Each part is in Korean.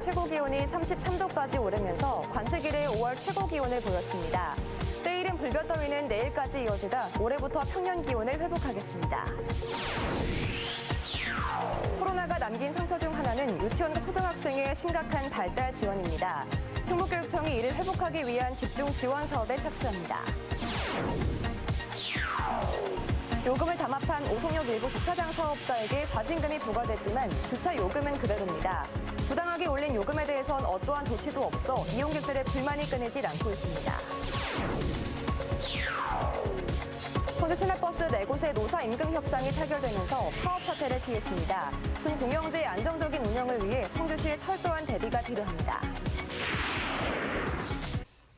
최고 기온이 33도까지 오르면서 관측 이래 5월 최고 기온을 보였습니다. 때이른 불볕더위는 내일까지 이어지다 올해부터 평년 기온을 회복하겠습니다. 코로나가 남긴 상처 중 하나는 유치원과 초등학생의 심각한 발달 지원입니다. 충북교육청이 이를 회복하기 위한 집중 지원 사업에 착수합니다. 요금을 담합한 오송역 일부 주차장 사업자에게 과징금이 부과되지만 주차 요금은 그대로입니다. 부당하게 올린 요금에 대해선 어떠한 조치도 없어 이용객들의 불만이 끊이질 않고 있습니다. 청주 시내버스 4곳의 노사 임금 협상이 타결되면서 파업 사태를 피했습니다. 준공영제의 안정적인 운영을 위해 청주시의 철저한 대비가 필요합니다.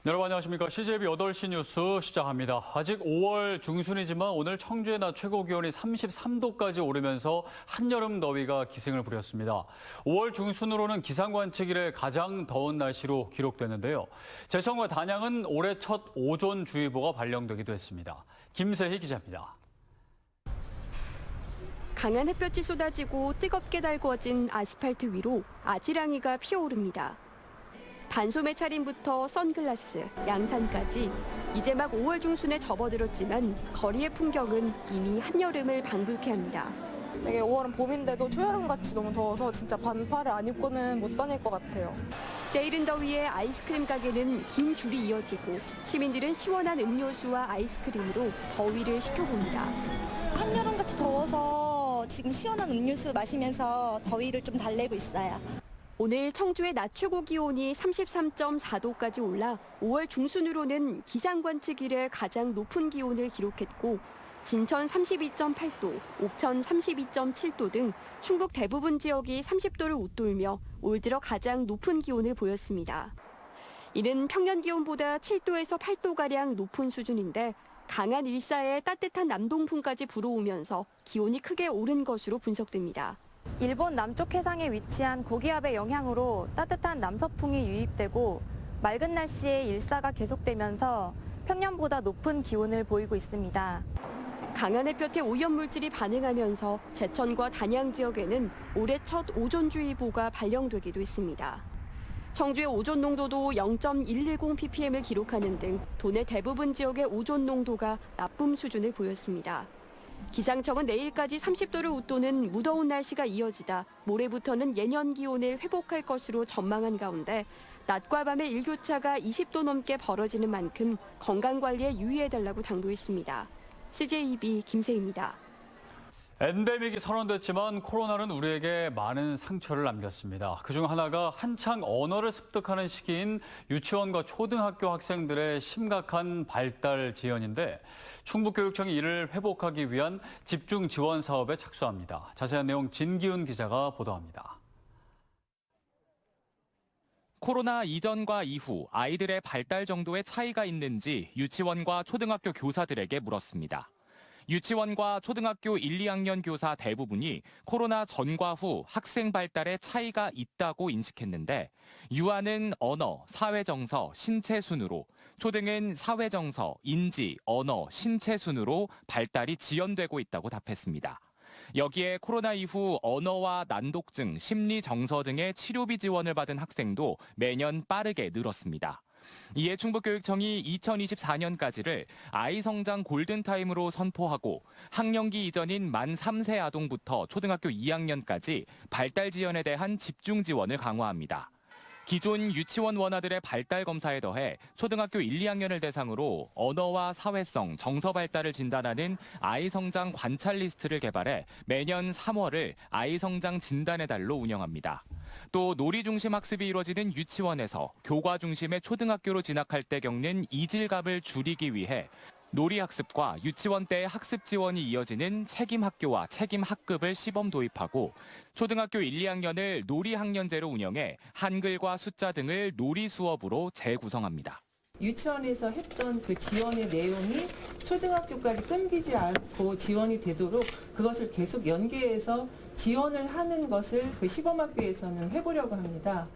여러분 안녕하십니까. CJB 8시 뉴스 시작합니다. 아직 5월 중순이지만 오늘 청주의 낮 최고 기온이 33도까지 오르면서 한여름 더위가 기승을 부렸습니다. 5월 중순으로는 기상관측 이래 가장 더운 날씨로 기록됐는데요. 제천과 단양은 올해 첫 오존주의보가 발령되기도 했습니다. 김세희 기자입니다. 강한 햇볕이 쏟아지고 뜨겁게 달구어진 아스팔트 위로 아지랑이가 피어오릅니다. 반소매 차림부터 선글라스, 양산까지 이제 막 5월 중순에 접어들었지만 거리의 풍경은 이미 한여름을 방불케 합니다. 이게 5월은 봄인데도 초여름같이 너무 더워서 진짜 반팔을 안 입고는 못 다닐 것 같아요. 때이른 더위에 아이스크림 가게는 긴 줄이 이어지고 시민들은 시원한 음료수와 아이스크림으로 더위를 식혀봅니다. 한여름같이 더워서 지금 시원한 음료수 마시면서 더위를 좀 달래고 있어요. 오늘 청주의 낮 최고 기온이 33.4도까지 올라 5월 중순으로는 기상관측 이래 가장 높은 기온을 기록했고 진천 32.8도, 옥천 32.7도 등 충북 대부분 지역이 30도를 웃돌며 올 들어 가장 높은 기온을 보였습니다. 이는 평년 기온보다 7도에서 8도가량 높은 수준인데 강한 일사에 따뜻한 남동풍까지 불어오면서 기온이 크게 오른 것으로 분석됩니다. 일본 남쪽 해상에 위치한 고기압의 영향으로 따뜻한 남서풍이 유입되고 맑은 날씨에 일사가 계속되면서 평년보다 높은 기온을 보이고 있습니다. 강한 햇볕에 오염물질이 반응하면서 제천과 단양 지역에는 올해 첫 오존주의보가 발령되기도 했습니다. 청주의 오존 농도도 0.110ppm을 기록하는 등 도내 대부분 지역의 오존 농도가 나쁨 수준을 보였습니다. 기상청은 내일까지 30도를 웃도는 무더운 날씨가 이어지다 모레부터는 예년 기온을 회복할 것으로 전망한 가운데 낮과 밤의 일교차가 20도 넘게 벌어지는 만큼 건강관리에 유의해달라고 당부했습니다. CJB 김세희입니다. 엔데믹이 선언됐지만 코로나는 우리에게 많은 상처를 남겼습니다. 그중 하나가 한창 언어를 습득하는 시기인 유치원과 초등학교 학생들의 심각한 발달 지연인데 충북교육청이 이를 회복하기 위한 집중 지원 사업에 착수합니다. 자세한 내용 진기훈 기자가 보도합니다. 코로나 이전과 이후 아이들의 발달 정도의 차이가 있는지 유치원과 초등학교 교사들에게 물었습니다. 유치원과 초등학교 1, 2학년 교사 대부분이 코로나 전과 후 학생 발달에 차이가 있다고 인식했는데 유아는 언어, 사회정서, 신체 순으로, 초등은 사회정서, 인지, 언어, 신체 순으로 발달이 지연되고 있다고 답했습니다. 여기에 코로나 이후 언어와 난독증, 심리정서 등의 치료비 지원을 받은 학생도 매년 빠르게 늘었습니다. 이에 충북교육청이 2024년까지를 아이성장 골든타임으로 선포하고 학령기 이전인 만 3세 아동부터 초등학교 2학년까지 발달 지연에 대한 집중 지원을 강화합니다. 기존 유치원 원아들의 발달 검사에 더해 초등학교 1, 2학년을 대상으로 언어와 사회성, 정서 발달을 진단하는 아이성장 관찰 리스트를 개발해 매년 3월을 아이성장 진단의 달로 운영합니다. 또 놀이 중심 학습이 이루어지는 유치원에서 교과 중심의 초등학교로 진학할 때 겪는 이질감을 줄이기 위해 놀이 학습과 유치원 때의 학습 지원이 이어지는 책임 학교와 책임 학급을 시범 도입하고 초등학교 1, 2학년을 놀이 학년제로 운영해 한글과 숫자 등을 놀이 수업으로 재구성합니다. 유치원에서 했던 그 지원의 내용이 초등학교까지 끊기지 않고 지원이 되도록 그것을 계속 연계해서 지원을 하는 것을 그 시범학교에서는 해보려고 합니다.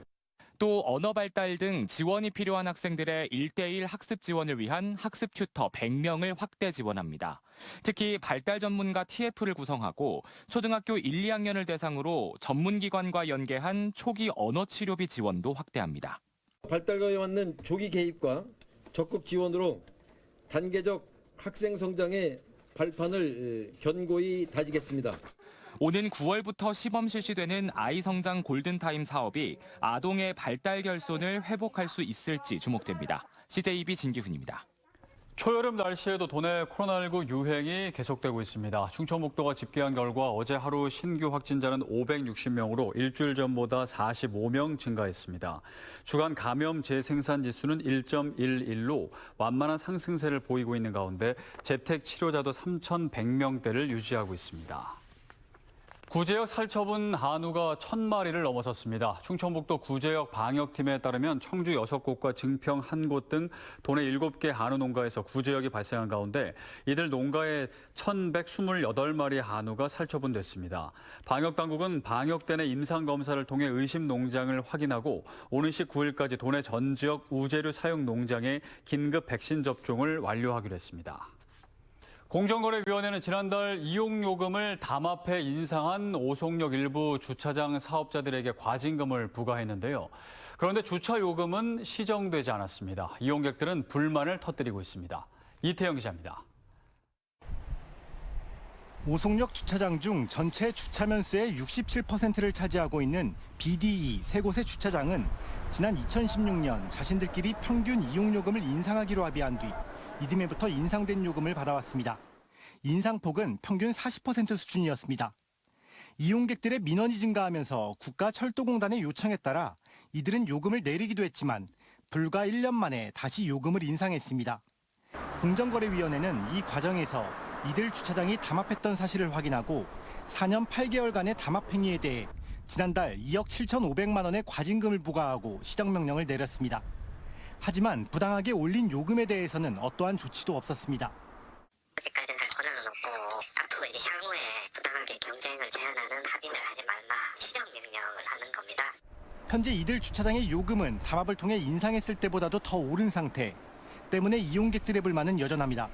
또 언어 발달 등 지원이 필요한 학생들의 1:1 학습 지원을 위한 학습 튜터 100명을 확대 지원합니다. 특히 발달 전문가 TF를 구성하고 초등학교 1, 2학년을 대상으로 전문기관과 연계한 초기 언어 치료비 지원도 확대합니다. 발달과에 맞는 조기 개입과 적극 지원으로 단계적 학생 성장의 발판을 견고히 다지겠습니다. 오는 9월부터 시범 실시되는 아이성장 골든타임 사업이 아동의 발달 결손을 회복할 수 있을지 주목됩니다. CJB 진기훈입니다. 초여름 날씨에도 도내 코로나19 유행이 계속되고 있습니다. 충청북도가 집계한 결과 어제 하루 신규 확진자는 560명으로 일주일 전보다 45명 증가했습니다. 주간 감염 재생산 지수는 1.11로 완만한 상승세를 보이고 있는 가운데 재택 치료자도 3,100명대를 유지하고 있습니다. 구제역 살처분 한우가 1,000마리를 넘어섰습니다. 충청북도 구제역 방역팀에 따르면 청주 6곳과 증평 1곳 등 도내 7개 한우 농가에서 구제역이 발생한 가운데 이들 농가에 1,128마리 한우가 살처분됐습니다. 방역당국은 방역대 내 임상검사를 통해 의심 농장을 확인하고 오는 19일까지 도내 전 지역 우제류 사용 농장에 긴급 백신 접종을 완료하기로 했습니다. 공정거래위원회는 지난달 이용요금을 담합해 인상한 오송역 일부 주차장 사업자들에게 과징금을 부과했는데요. 그런데 주차요금은 시정되지 않았습니다. 이용객들은 불만을 터뜨리고 있습니다. 이태영 기자입니다. 오송역 주차장 중 전체 주차면수의 67%를 차지하고 있는 BDE 세 곳의 주차장은 지난 2016년 자신들끼리 평균 이용요금을 인상하기로 합의한 뒤 이듬해부터 인상된 요금을 받아왔습니다. 인상폭은 평균 40% 수준이었습니다. 이용객들의 민원이 증가하면서 국가철도공단의 요청에 따라 이들은 요금을 내리기도 했지만 불과 1년 만에 다시 요금을 인상했습니다. 공정거래위원회는 이 과정에서 이들 주차장이 담합했던 사실을 확인하고 4년 8개월간의 담합 행위에 대해 지난달 2억 7,500만 원의 과징금을 부과하고 시정명령을 내렸습니다. 하지만 부당하게 올린 요금에 대해서는 어떠한 조치도 없었습니다. 아직까지는 할 권한은 없고 앞으로 이제 향후에 부당하게 경쟁을 제한하는 합의를 하지 말라 시정 명령을 하는 겁니다. 현재 이들 주차장의 요금은 담합을 통해 인상했을 때보다도 더 오른 상태 때문에 이용객들의 불만은 여전합니다.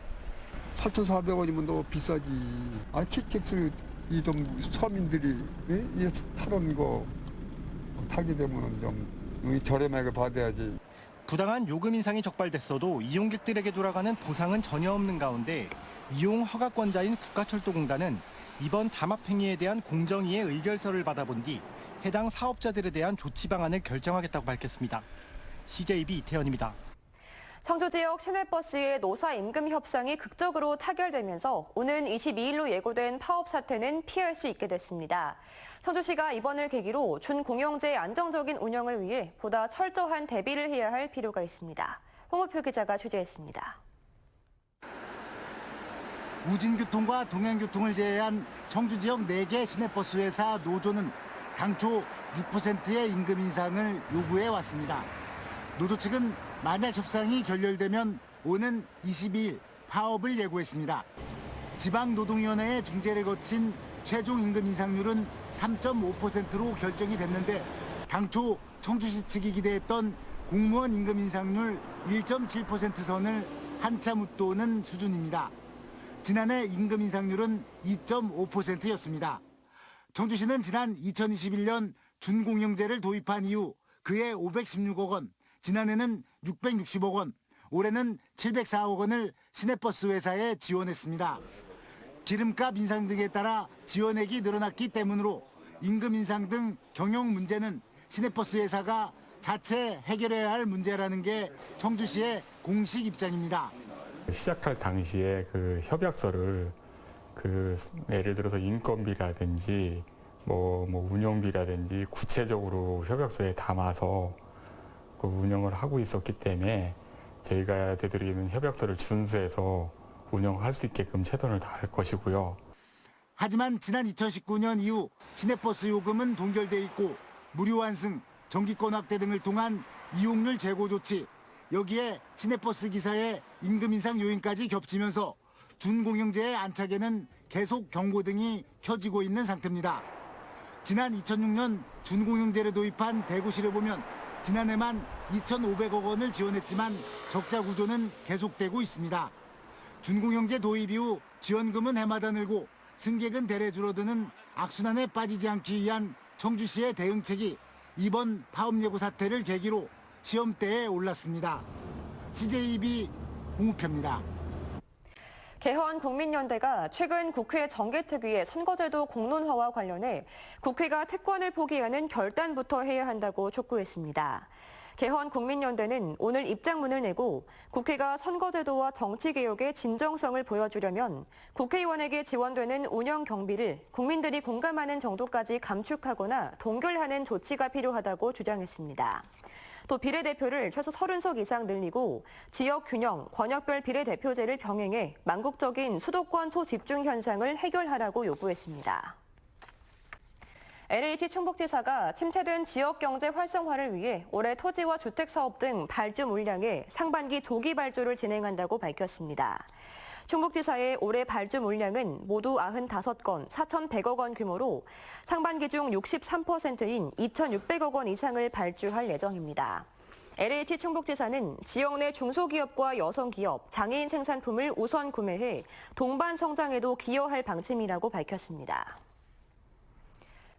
8,400원이면 너무 비싸지. KTX 이동 서민들이 이 타는 거 타게 되면 좀 저렴하게 받아야지. 부당한 요금 인상이 적발됐어도 이용객들에게 돌아가는 보상은 전혀 없는 가운데 이용 허가권자인 국가철도공단은 이번 담합 행위에 대한 공정위의 의결서를 받아본 뒤 해당 사업자들에 대한 조치 방안을 결정하겠다고 밝혔습니다. CJB 이태현입니다. 청주 지역 시내버스의 노사 임금 협상이 극적으로 타결되면서 오는 22일로 예고된 파업 사태는 피할 수 있게 됐습니다. 청주시가 이번을 계기로 준공영제의 안정적인 운영을 위해 보다 철저한 대비를 해야 할 필요가 있습니다. 홍우표 기자가 취재했습니다. 우진교통과 동양교통을 제외한 청주 지역 4개 시내버스 회사 노조는 당초 6%의 임금 인상을 요구해 왔습니다. 노조 측은 만약 협상이 결렬되면 오는 22일 파업을 예고했습니다. 지방노동위원회의 중재를 거친 최종 임금 인상률은 3.5%로 결정이 됐는데 당초 청주시 측이 기대했던 공무원 임금 인상률 1.7% 선을 한참 웃도는 수준입니다. 지난해 임금 인상률은 2.5%였습니다. 청주시는 지난 2021년 준공영제를 도입한 이후 그해 516억 원, 지난해는 660억 원, 올해는 704억 원을 시내버스 회사에 지원했습니다. 기름값 인상 등에 따라 지원액이 늘어났기 때문으로 임금 인상 등 경영 문제는 시내버스 회사가 자체 해결해야 할 문제라는 게 청주시의 공식 입장입니다. 시작할 당시에 그 협약서를 예를 들어서 인건비라든지 뭐 운영비라든지 구체적으로 협약서에 담아서 그 운영을 하고 있었기 때문에 저희가 되도록이면 협약서를 준수해서 운영할 수 있게끔 최선을 다할 것이고요. 하지만 지난 2019년 이후 시내버스 요금은 동결돼 있고 무료 환승, 정기권 확대 등을 통한 이용률 제고 조치, 여기에 시내버스 기사의 임금 인상 요인까지 겹치면서 준공영제의 안착에는 계속 경고등이 켜지고 있는 상태입니다. 지난 2006년 준공영제를 도입한 대구시를 보면 지난해만 2,500억 원을 지원했지만 적자 구조는 계속되고 있습니다. 준공영제 도입 이후 지원금은 해마다 늘고 승객은 대래 줄어드는 악순환에 빠지지 않기 위한 청주시의 대응책이 이번 파업 예고 사태를 계기로 시험대에 올랐습니다. CJEB 홍우표입니다. 개헌 국민연대가 최근 국회 정개특위의 선거제도 공론화와 관련해 국회가 특권을 포기하는 결단부터 해야 한다고 촉구했습니다. 개헌 국민연대는 오늘 입장문을 내고 국회가 선거제도와 정치개혁의 진정성을 보여주려면 국회의원에게 지원되는 운영 경비를 국민들이 공감하는 정도까지 감축하거나 동결하는 조치가 필요하다고 주장했습니다. 또 비례대표를 최소 30석 이상 늘리고 지역균형, 권역별 비례대표제를 병행해 망국적인 수도권 초집중 현상을 해결하라고 요구했습니다. LH 충북지사가 침체된 지역경제 활성화를 위해 올해 토지와 주택사업 등 발주 물량의 상반기 조기 발주를 진행한다고 밝혔습니다. 충북지사의 올해 발주 물량은 모두 95건 4,100억 원 규모로 상반기 중 63%인 2,600억 원 이상을 발주할 예정입니다. LH 충북지사는 지역 내 중소기업과 여성기업, 장애인 생산품을 우선 구매해 동반 성장에도 기여할 방침이라고 밝혔습니다.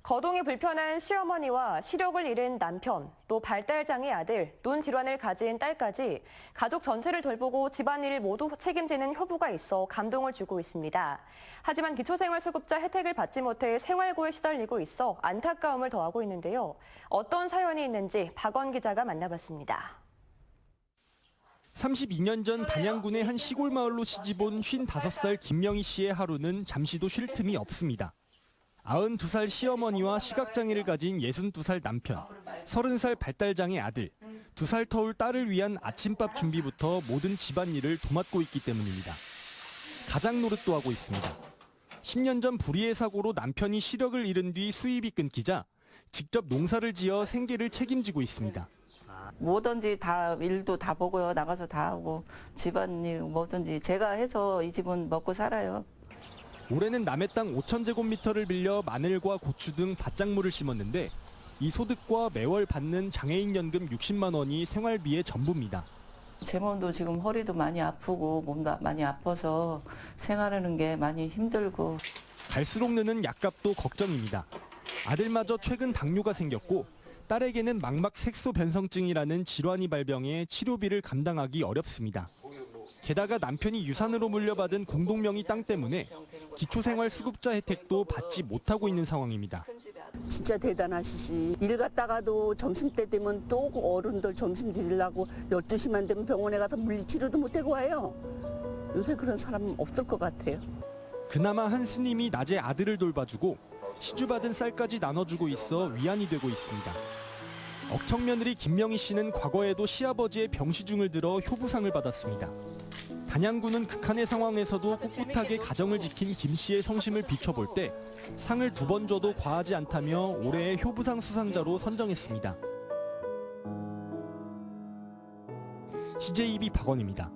거동이 불편한 시어머니와 시력을 잃은 남편, 또 발달장애 아들, 눈 질환을 가진 딸까지 가족 전체를 돌보고 집안일을 모두 책임지는 효부가 있어 감동을 주고 있습니다. 하지만 기초생활수급자 혜택을 받지 못해 생활고에 시달리고 있어 안타까움을 더하고 있는데요. 어떤 사연이 있는지 박원 기자가 만나봤습니다. 32년 전 단양군의 한 시골 마을로 시집온 55살 김명희 씨의 하루는 잠시도 쉴 틈이 없습니다. 92살 시어머니와 시각장애를 가진 62살 남편, 30살 발달장애 아들, 2살 터울 딸을 위한 아침밥 준비부터 모든 집안일을 도맡고 있기 때문입니다. 가장 노릇도 하고 있습니다. 10년 전 불의의 사고로 남편이 시력을 잃은 뒤 수입이 끊기자 직접 농사를 지어 생계를 책임지고 있습니다. 뭐든지 다 일도 다 보고요. 나가서 다 하고 집안일 뭐든지 제가 해서 이 집은 먹고 살아요. 올해는 남의 땅 5,000제곱미터를 빌려 마늘과 고추 등 밭작물을 심었는데 이 소득과 매월 받는 장애인 연금 60만 원이 생활비의 전부입니다. 제 몸도 지금 허리도 많이 아프고 몸도 많이 아파서 생활하는 게 많이 힘들고. 갈수록 느는 약값도 걱정입니다. 아들마저 최근 당뇨가 생겼고 딸에게는 망막 색소 변성증이라는 질환이 발병해 치료비를 감당하기 어렵습니다. 게다가 남편이 유산으로 물려받은 공동명의 땅 때문에 기초생활수급자 혜택도 받지 못하고 있는 상황입니다. 진짜 대단하시지. 일 갔다가도 점심때 되면 또 어른들 점심 드리려고 12시만 되면 병원에 가서 물리치료도 못하고 와요. 요새 그런 사람 없을 것 같아요. 그나마 한 스님이 낮에 아들을 돌봐주고 시주받은 쌀까지 나눠주고 있어 위안이 되고 있습니다. 억청며느리 김명희 씨는 과거에도 시아버지의 병시중을 들어 효부상을 받았습니다. 단양군은 극한의 상황에서도 꿋꿋하게 가정을 지킨 김 씨의 성심을 비춰볼 때 상을 2번 줘도 과하지 않다며 올해의 효부상 수상자로 선정했습니다. CJEB 박원입니다.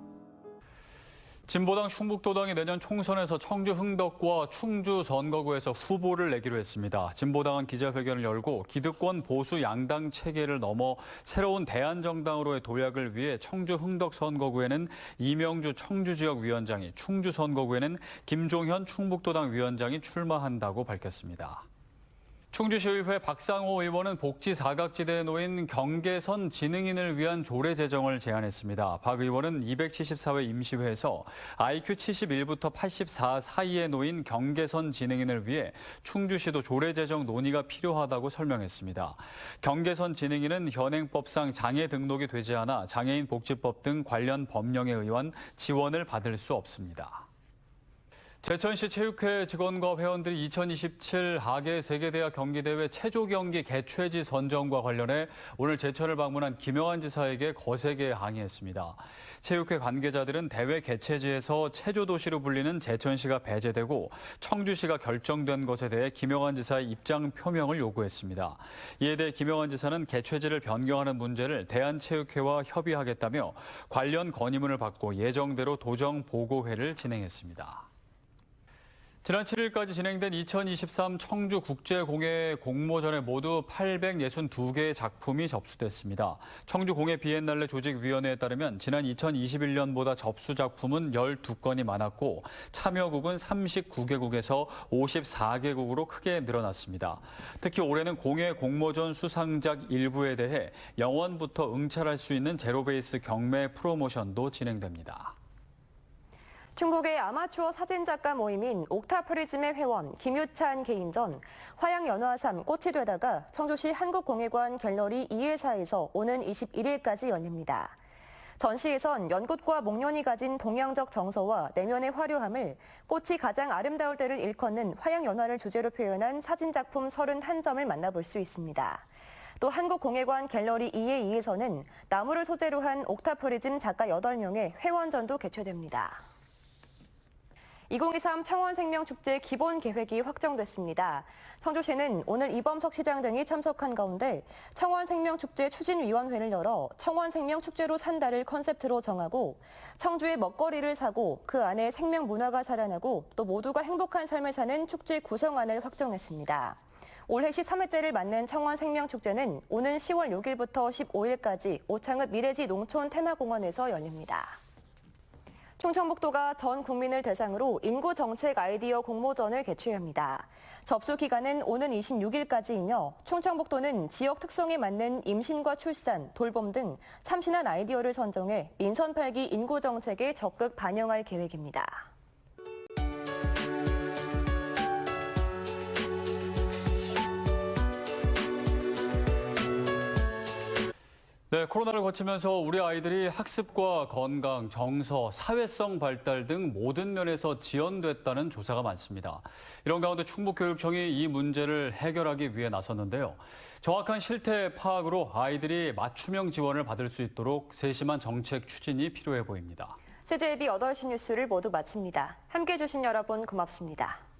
진보당 충북도당이 내년 총선에서 청주 흥덕과 충주 선거구에서 후보를 내기로 했습니다. 진보당은 기자회견을 열고 기득권 보수 양당 체계를 넘어 새로운 대안정당으로의 도약을 위해 청주 흥덕 선거구에는 이명주 청주지역위원장이, 충주 선거구에는 김종현 충북도당 위원장이 출마한다고 밝혔습니다. 충주시의회 박상호 의원은 복지 사각지대에 놓인 경계선 지능인을 위한 조례 제정을 제안했습니다. 박 의원은 274회 임시회에서 IQ 71부터 84 사이에 놓인 경계선 지능인을 위해 충주시도 조례 제정 논의가 필요하다고 설명했습니다. 경계선 지능인은 현행법상 장애 등록이 되지 않아 장애인 복지법 등 관련 법령에 의한 지원을 받을 수 없습니다. 제천시 체육회 직원과 회원들이 2027 하계 세계대학 경기대회 체조 경기 개최지 선정과 관련해 오늘 제천을 방문한 김영환 지사에게 거세게 항의했습니다. 체육회 관계자들은 대회 개최지에서 체조도시로 불리는 제천시가 배제되고 청주시가 결정된 것에 대해 김영환 지사의 입장 표명을 요구했습니다. 이에 대해 김영환 지사는 개최지를 변경하는 문제를 대한체육회와 협의하겠다며 관련 건의문을 받고 예정대로 도정 보고회를 진행했습니다. 지난 7일까지 진행된 2023 청주국제공예 공모전에 모두 862개의 작품이 접수됐습니다. 청주공예 비엔날레 조직위원회에 따르면 지난 2021년보다 접수 작품은 12건이 많았고 참여국은 39개국에서 54개국으로 크게 늘어났습니다. 특히 올해는 공예 공모전 수상작 일부에 대해 영원부터 응찰할 수 있는 제로베이스 경매 프로모션도 진행됩니다. 중국의 아마추어 사진작가 모임인 옥타프리즘의 회원 김유찬 개인전 화양연화삼 꽃이 되다가 청주시 한국공예관 갤러리 2회사에서 오는 21일까지 열립니다. 전시에선 연꽃과 목련이 가진 동양적 정서와 내면의 화려함을 꽃이 가장 아름다울 때를 일컫는 화양연화를 주제로 표현한 사진작품 31점을 만나볼 수 있습니다. 또 한국공예관 갤러리 2의 2에서는 나무를 소재로 한 옥타프리즘 작가 8명의 회원전도 개최됩니다. 2023 청원생명축제 기본 계획이 확정됐습니다. 청주시는 오늘 이범석 시장 등이 참석한 가운데 청원생명축제 추진위원회를 열어 청원생명축제로 산다를 컨셉트로 정하고 청주의 먹거리를 사고 그 안에 생명문화가 살아나고 또 모두가 행복한 삶을 사는 축제 구성안을 확정했습니다. 올해 13회째를 맞는 청원생명축제는 오는 10월 6일부터 15일까지 오창읍 미래지 농촌 테마공원에서 열립니다. 충청북도가 전 국민을 대상으로 인구정책 아이디어 공모전을 개최합니다. 접수 기간은 오는 26일까지이며 충청북도는 지역 특성에 맞는 임신과 출산, 돌봄 등 참신한 아이디어를 선정해 인선 8기 인구정책에 적극 반영할 계획입니다. 네, 코로나를 거치면서 우리 아이들이 학습과 건강, 정서, 사회성 발달 등 모든 면에서 지연됐다는 조사가 많습니다. 이런 가운데 충북교육청이 이 문제를 해결하기 위해 나섰는데요. 정확한 실태 파악으로 아이들이 맞춤형 지원을 받을 수 있도록 세심한 정책 추진이 필요해 보입니다. CJB 8시 뉴스를 모두 마칩니다. 함께해 주신 여러분 고맙습니다.